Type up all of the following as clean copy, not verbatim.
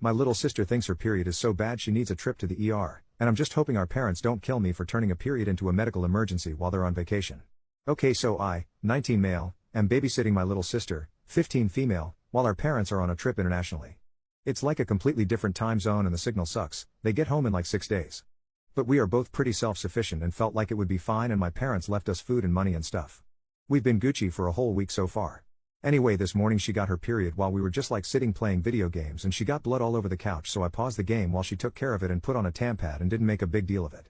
My little sister thinks her period is so bad she needs a trip to the ER, and I'm just hoping our parents don't kill me for turning a period into a medical emergency while they're on vacation. Okay, so I, 19 male, am babysitting my little sister, 15 female, while our parents are on a trip internationally. It's like a completely different time zone and the signal sucks. They get home in like 6 days. But we are both pretty self-sufficient and felt like it would be fine, and my parents left us food and money and stuff. We've been Gucci for a whole week so far. Anyway, this morning she got her period while we were just like sitting playing video games, and she got blood all over the couch, so I paused the game while she took care of it and put on a Tampad and didn't make a big deal of it.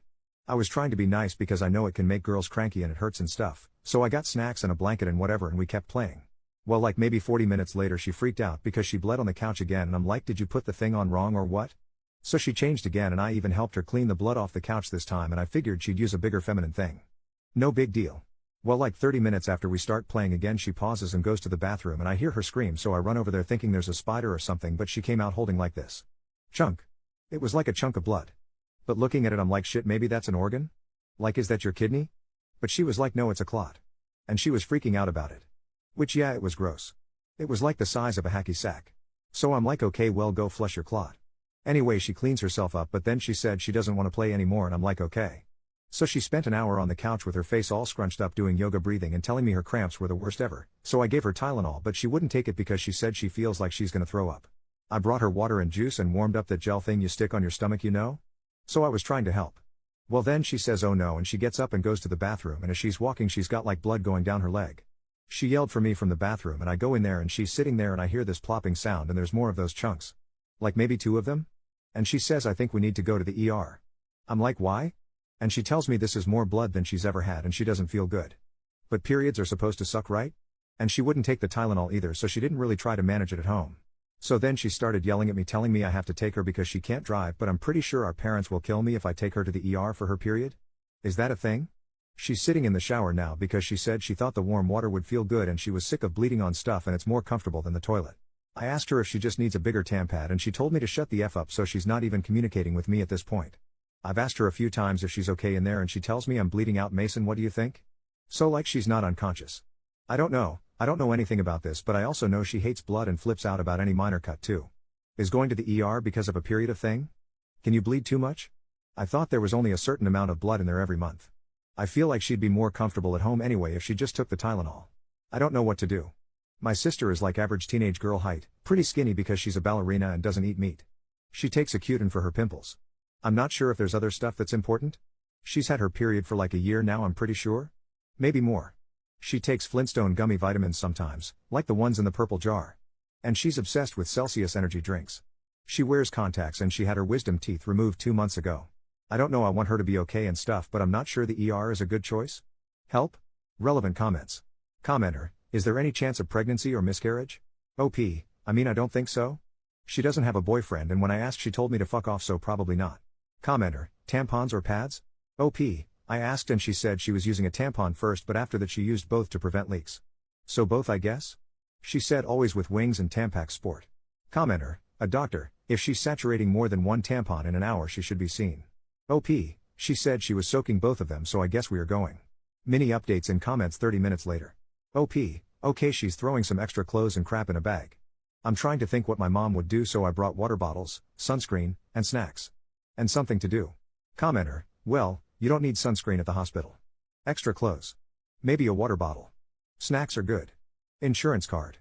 I was trying to be nice because I know it can make girls cranky and it hurts and stuff, so I got snacks and a blanket and whatever, and we kept playing. Well, like maybe 40 minutes later she freaked out because she bled on the couch again, and I'm like, did you put the thing on wrong or what? So she changed again, and I even helped her clean the blood off the couch this time, and I figured she'd use a bigger feminine thing. No big deal. Well, like 30 minutes after we start playing again she pauses and goes to the bathroom, and I hear her scream, so I run over there thinking there's a spider or something, but she came out holding like this chunk. It was like a chunk of blood. But looking at it I'm like, shit, maybe that's an organ? Like, is that your kidney? But she was like, no, it's a clot. And she was freaking out about it. Which, yeah, it was gross. It was like the size of a hacky sack. So I'm like, okay, well, go flush your clot. Anyway, she cleans herself up, but then she said she doesn't want to play anymore, and I'm like, okay. So she spent an hour on the couch with her face all scrunched up doing yoga breathing and telling me her cramps were the worst ever, so I gave her Tylenol, but she wouldn't take it because she said she feels like she's gonna throw up. I brought her water and juice and warmed up that gel thing you stick on your stomach, you know? So I was trying to help. Well, then she says oh no, and she gets up and goes to the bathroom, and as she's walking she's got like blood going down her leg. She yelled for me from the bathroom, and I go in there and she's sitting there, and I hear this plopping sound, and there's more of those chunks. Like maybe 2 of them? And she says, I think we need to go to the ER. I'm like, why? And she tells me this is more blood than she's ever had and she doesn't feel good. But periods are supposed to suck, right? And she wouldn't take the Tylenol either, so she didn't really try to manage it at home. So then she started yelling at me, telling me I have to take her because she can't drive, but I'm pretty sure our parents will kill me if I take her to the ER for her period. Is that a thing? She's sitting in the shower now because she said she thought the warm water would feel good and she was sick of bleeding on stuff and it's more comfortable than the toilet. I asked her if she just needs a bigger Tampad, and she told me to shut the F up, so she's not even communicating with me at this point. I've asked her a few times if she's okay in there, and she tells me I'm bleeding out. Mason, what do you think? So like she's not unconscious. I don't know anything about this, but I also know she hates blood and flips out about any minor cut too. Is going to the ER because of a period a thing? Can you bleed too much? I thought there was only a certain amount of blood in there every month. I feel like she'd be more comfortable at home anyway if she just took the Tylenol. I don't know what to do. My sister is like average teenage girl height, pretty skinny because she's a ballerina and doesn't eat meat. She takes Accutane for her pimples. I'm not sure if there's other stuff that's important. She's had her period for like a year now, I'm pretty sure. Maybe more. She takes Flintstone gummy vitamins sometimes, like the ones in the purple jar. And she's obsessed with Celsius energy drinks. She wears contacts and she had her wisdom teeth removed 2 months ago. I don't know, I want her to be okay and stuff, but I'm not sure the ER is a good choice. Help? Relevant comments. Commenter, is there any chance of pregnancy or miscarriage? OP, I mean I don't think so. She doesn't have a boyfriend, and when I asked she told me to fuck off, so probably not. Commenter, tampons or pads? OP, I asked and she said she was using a tampon first, but after that she used both to prevent leaks. So both, I guess? She said always with Wings and Tampax Sport. Commenter, a doctor, if she's saturating more than 1 tampon in an hour she should be seen. OP, she said she was soaking both of them, so I guess we are going. Mini updates in comments 30 minutes later. OP, okay, she's throwing some extra clothes and crap in a bag. I'm trying to think what my mom would do, so I brought water bottles, sunscreen, and snacks. And something to do. Commenter, well, you don't need sunscreen at the hospital. Extra clothes. Maybe a water bottle. Snacks are good. Insurance card.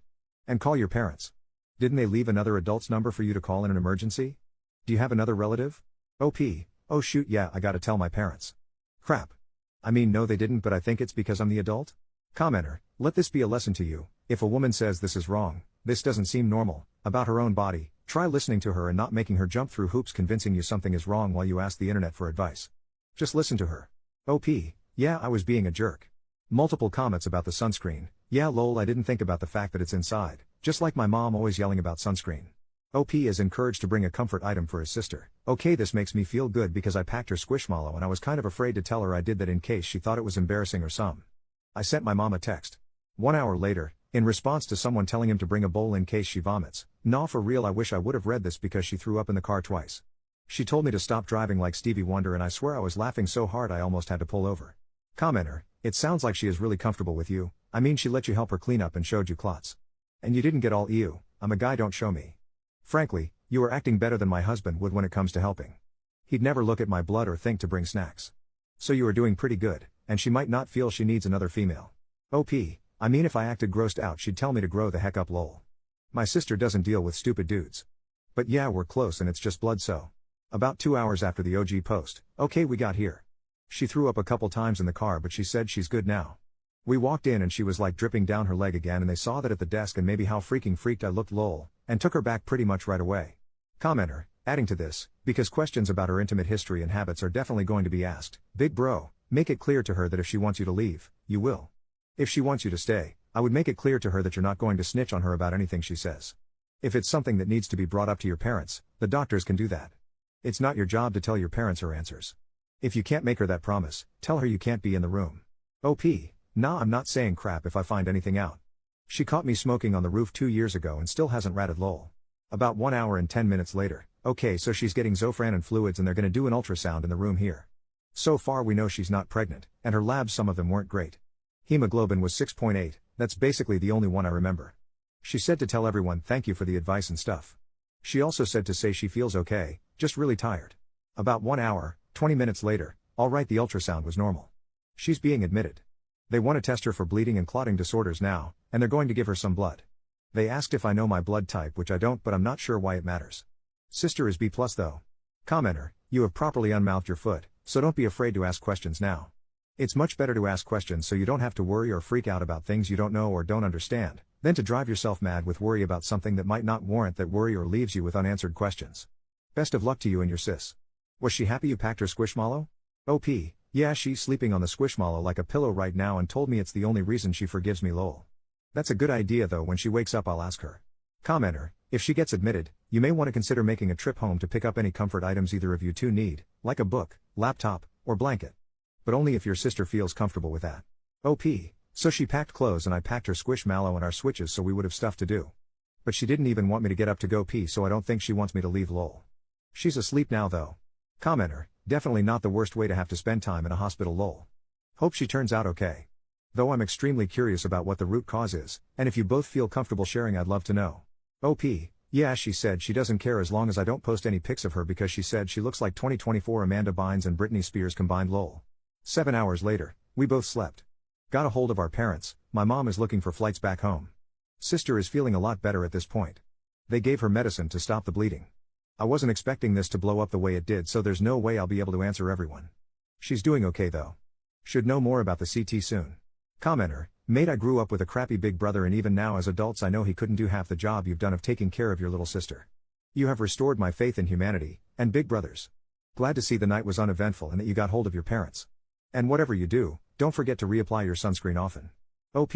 And call your parents. Didn't they leave another adult's number for you to call in an emergency? Do you have another relative? OP, oh shoot, yeah, I gotta tell my parents. Crap. I mean, no they didn't, but I think it's because I'm the adult. Commenter, let this be a lesson to you. If a woman says this is wrong, this doesn't seem normal, about her own body, try listening to her and not making her jump through hoops convincing you something is wrong while you ask the internet for advice. Just listen to her. OP, yeah, I was being a jerk. Multiple comments about the sunscreen. Yeah, lol, I didn't think about the fact that it's inside, just like my mom always yelling about sunscreen. OP is encouraged to bring a comfort item for his sister. Okay, this makes me feel good because I packed her Squishmallow and I was kind of afraid to tell her I did that in case she thought it was embarrassing or some. I sent my mom a text. 1 hour later, in response to someone telling him to bring a bowl in case she vomits. Nah, for real, I wish I would have read this because she threw up in the car twice. She told me to stop driving like Stevie Wonder and I swear I was laughing so hard I almost had to pull over. Commenter, it sounds like she is really comfortable with you. I mean, she let you help her clean up and showed you clots. And you didn't get all ew, I'm a guy, don't show me. Frankly, You are acting better than my husband would when it comes to helping. He'd never look at my blood or think to bring snacks. So you are doing pretty good, and she might not feel she needs another female. OP, I mean if I acted grossed out she'd tell me to grow the heck up lol. My sister doesn't deal with stupid dudes. But yeah, we're close and it's just blood so. About 2 hours after the OG post, okay we got here. She threw up a couple times in the car but she said she's good now. We walked in and she was like dripping down her leg again and they saw that at the desk and maybe how freaking freaked I looked lol, and took her back pretty much right away. Commenter, adding to this, because questions about her intimate history and habits are definitely going to be asked, big bro, make it clear to her that if she wants you to leave, you will. If she wants you to stay, I would make it clear to her that you're not going to snitch on her about anything she says. If it's something that needs to be brought up to your parents, the doctors can do that. It's not your job to tell your parents her answers. If you can't make her that promise, tell her you can't be in the room. OP, nah I'm not saying crap if I find anything out. She caught me smoking on the roof 2 years ago and still hasn't ratted lol. About 1 hour and 10 minutes later, okay so she's getting Zofran and fluids and they're gonna do an ultrasound in the room here. So far we know she's not pregnant, and her labs some of them weren't great. Hemoglobin was 6.8, that's basically the only one I remember. She said to tell everyone thank you for the advice and stuff. She also said to say she feels okay, just really tired. About 1 hour, 20 minutes later, alright the ultrasound was normal. She's being admitted. They want to test her for bleeding and clotting disorders now, and they're going to give her some blood. They asked if I know my blood type which I don't but I'm not sure why it matters. Sister is B+ though. Commenter, you have properly unmouthed your foot, so don't be afraid to ask questions now. It's much better to ask questions so you don't have to worry or freak out about things you don't know or don't understand, than to drive yourself mad with worry about something that might not warrant that worry or leaves you with unanswered questions. Best of luck to you and your sis. Was she happy you packed her squishmallow? OP, yeah she's sleeping on the squishmallow like a pillow right now and told me it's the only reason she forgives me lol. That's a good idea though, when she wakes up I'll ask her. Commenter, if she gets admitted, you may want to consider making a trip home to pick up any comfort items either of you two need, like a book, laptop, or blanket. But only if your sister feels comfortable with that. OP, so she packed clothes and I packed her squishmallow and our switches so we would have stuff to do. But she didn't even want me to get up to go pee so I don't think she wants me to leave lol. She's asleep now though. Commenter, definitely not the worst way to have to spend time in a hospital lol. Hope she turns out okay. Though I'm extremely curious about what the root cause is, and if you both feel comfortable sharing I'd love to know. OP, yeah she said she doesn't care as long as I don't post any pics of her because she said she looks like 2024 Amanda Bynes and Britney Spears combined lol. 7 hours later, we both slept. Got a hold of our parents, my mom is looking for flights back home. Sister is feeling a lot better at this point. They gave her medicine to stop the bleeding. I wasn't expecting this to blow up the way it did so there's no way I'll be able to answer everyone. She's doing okay though. Should know more about the CT soon. Commenter, mate I grew up with a crappy big brother and even now as adults I know he couldn't do half the job you've done of taking care of your little sister. You have restored my faith in humanity, and big brothers. Glad to see the night was uneventful and that you got hold of your parents. And whatever you do, don't forget to reapply your sunscreen often. OP,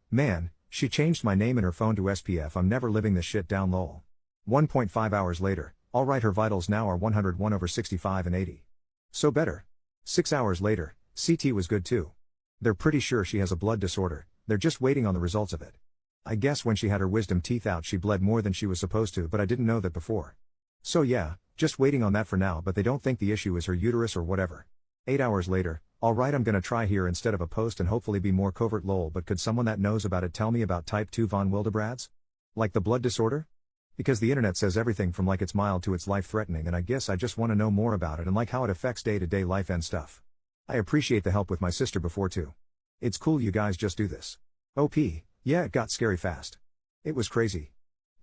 man, she changed my name in her phone to SPF I'm never living this shit down lol. 1.5 hours later, alright her vitals now are 101/65 and 80. So better. 6 hours later, CT was good too. They're pretty sure she has a blood disorder, they're just waiting on the results of it. I guess when she had her wisdom teeth out she bled more than she was supposed to but I didn't know that before. So yeah, just waiting on that for now but they don't think the issue is her uterus or whatever. 8 hours later, alright I'm gonna try here instead of a post and hopefully be more covert lol but could someone that knows about it tell me about type 2 von Willebrand's? Like the blood disorder? Because the internet says everything from like it's mild to it's life-threatening and I guess I just want to know more about it and like how it affects day-to-day life and stuff. I appreciate the help with my sister before too. It's cool you guys just do this. OP, yeah it got scary fast. It was crazy.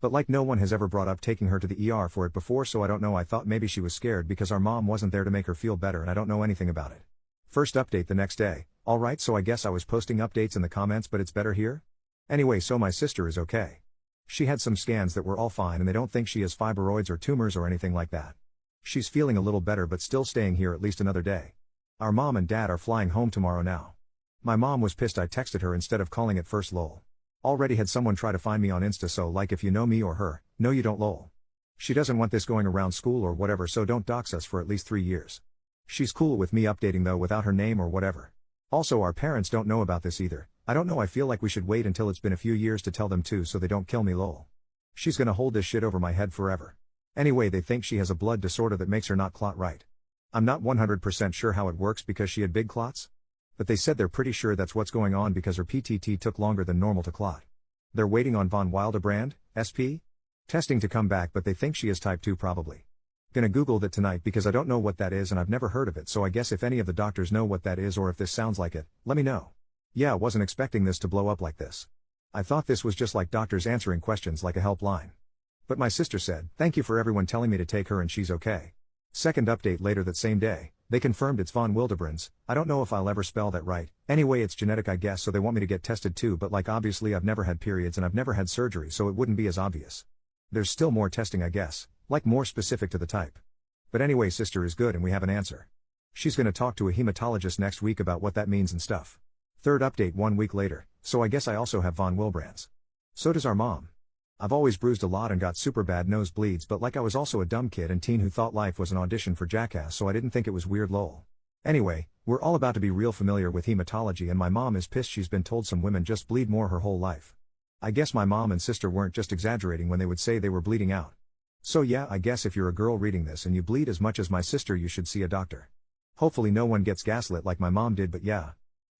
But like no one has ever brought up taking her to the ER for it before so I don't know I thought maybe she was scared because our mom wasn't there to make her feel better and I don't know anything about it. First update the next day, alright so I guess I was posting updates in the comments but it's better here? Anyway so my sister is okay. She had some scans that were all fine and they don't think she has fibroids or tumors or anything like that. She's feeling a little better but still staying here at least another day. Our mom and dad are flying home tomorrow now. My mom was pissed I texted her instead of calling at first lol. Already had someone try to find me on Insta so like if you know me or her, no you don't lol. She doesn't want this going around school or whatever so don't dox us for at least 3 years. She's cool with me updating though without her name or whatever. Also our parents don't know about this either. I don't know I feel like we should wait until it's been a few years to tell them too so they don't kill me lol. She's gonna hold this shit over my head forever. Anyway they think she has a blood disorder that makes her not clot right. I'm not 100% sure how it works because she had big clots. But they said they're pretty sure that's what's going on because her PTT took longer than normal to clot. They're waiting on von Willebrand, SP? Testing to come back but they think she is type 2 probably. Gonna Google that tonight because I don't know what that is and I've never heard of it, so I guess if any of the doctors know what that is or if this sounds like it, let me know. Yeah, wasn't expecting this to blow up like this. I thought this was just like doctors answering questions like a helpline. But my sister said, thank you for everyone telling me to take her and she's okay. Second update later that same day, they confirmed it's von Willebrand's. I don't know if I'll ever spell that right. Anyway, it's genetic I guess, so they want me to get tested too, but like obviously I've never had periods and I've never had surgery, so it wouldn't be as obvious. There's still more testing I guess, like more specific to the type. But anyway, sister is good and we have an answer. She's gonna talk to a hematologist next week about what that means and stuff. Third update 1 week later, so I guess I also have von Willebrand's. So does our mom. I've always bruised a lot and got super bad nosebleeds, but like I was also a dumb kid and teen who thought life was an audition for Jackass, so I didn't think it was weird lol. Anyway, we're all about to be real familiar with hematology and my mom is pissed she's been told some women just bleed more her whole life. I guess my mom and sister weren't just exaggerating when they would say they were bleeding out. So yeah, I guess if you're a girl reading this and you bleed as much as my sister you should see a doctor. Hopefully no one gets gaslit like my mom did, but yeah.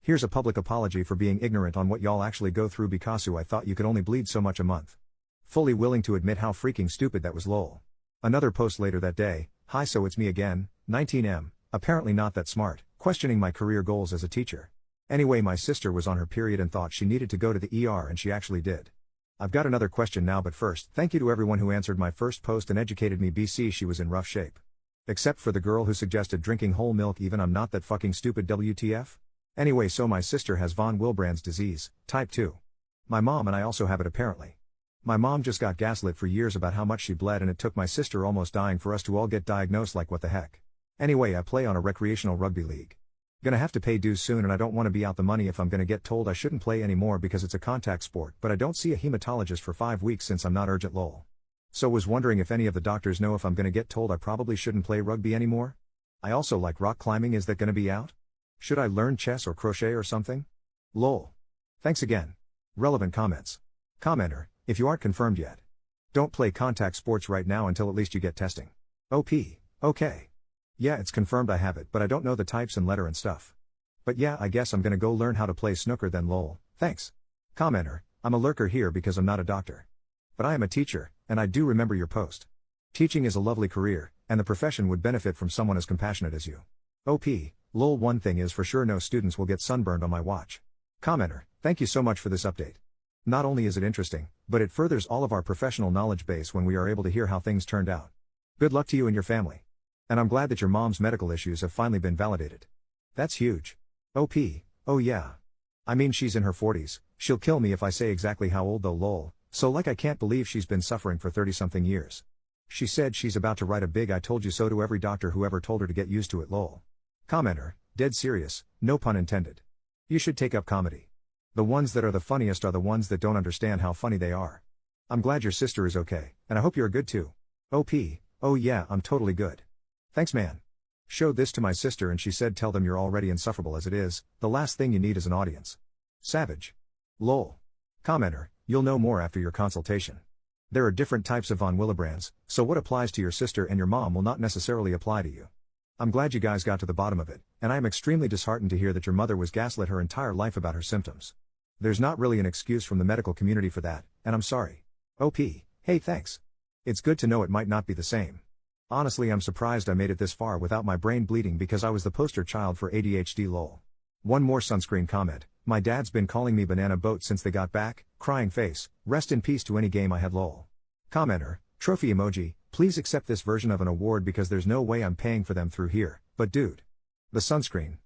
Here's a public apology for being ignorant on what y'all actually go through because I thought you could only bleed so much a month. Fully willing to admit how freaking stupid that was lol. Another post later that day, hi so it's me again, 19M, apparently not that smart, questioning my career goals as a teacher. Anyway, my sister was on her period and thought she needed to go to the ER and she actually did. I've got another question now, but first, thank you to everyone who answered my first post and educated me. BC she was in rough shape. Except for the girl who suggested drinking whole milk, even I'm not that fucking stupid WTF. Anyway, so my sister has von Willebrand's disease, type 2. My mom and I also have it apparently. My mom just got gaslit for years about how much she bled and it took my sister almost dying for us to all get diagnosed, like what the heck. Anyway, I play on a recreational rugby league. Gonna have to pay dues soon and I don't want to be out the money if I'm gonna get told I shouldn't play anymore because it's a contact sport, but I don't see a hematologist for 5 weeks since I'm not urgent lol. So was wondering if any of the doctors know if I'm gonna get told I probably shouldn't play rugby anymore? I also like rock climbing, is that gonna be out? Should I learn chess or crochet or something? Lol. Thanks again. Relevant comments. Commenter, if you aren't confirmed yet, don't play contact sports right now until at least you get testing. OP, okay. Yeah, it's confirmed I have it, but I don't know the types and letter and stuff. But yeah, I guess I'm gonna go learn how to play snooker then lol. Thanks. Commenter, I'm a lurker here because I'm not a doctor. But I am a teacher, and I do remember your post. Teaching is a lovely career, and the profession would benefit from someone as compassionate as you. OP, lol. One thing is for sure, no students will get sunburned on my watch. Commenter, thank you so much for this update. Not only is it interesting, but it furthers all of our professional knowledge base when we are able to hear how things turned out. Good luck to you and your family. And I'm glad that your mom's medical issues have finally been validated. That's huge. OP, oh yeah. I mean, she's in her 40s, she'll kill me if I say exactly how old though lol, so like I can't believe she's been suffering for 30-something years. She said she's about to write a big I told you so to every doctor who ever told her to get used to it lol. Commenter, dead serious, no pun intended. You should take up comedy. The ones that are the funniest are the ones that don't understand how funny they are. I'm glad your sister is okay, and I hope you're good too. OP, oh yeah, I'm totally good. Thanks man. Showed this to my sister and she said tell them you're already insufferable as it is, the last thing you need is an audience. Savage. Lol. Commenter, you'll know more after your consultation. There are different types of von Willebrand's, so what applies to your sister and your mom will not necessarily apply to you. I'm glad you guys got to the bottom of it, and I am extremely disheartened to hear that your mother was gaslit her entire life about her symptoms. There's not really an excuse from the medical community for that, and I'm sorry. OP, hey thanks. It's good to know it might not be the same. Honestly, I'm surprised I made it this far without my brain bleeding because I was the poster child for ADHD lol. One more sunscreen comment, my dad's been calling me banana boat since they got back, crying face, rest in peace to any game I had lol. Commenter, trophy emoji, please accept this version of an award because there's no way I'm paying for them through here, but dude. The sunscreen,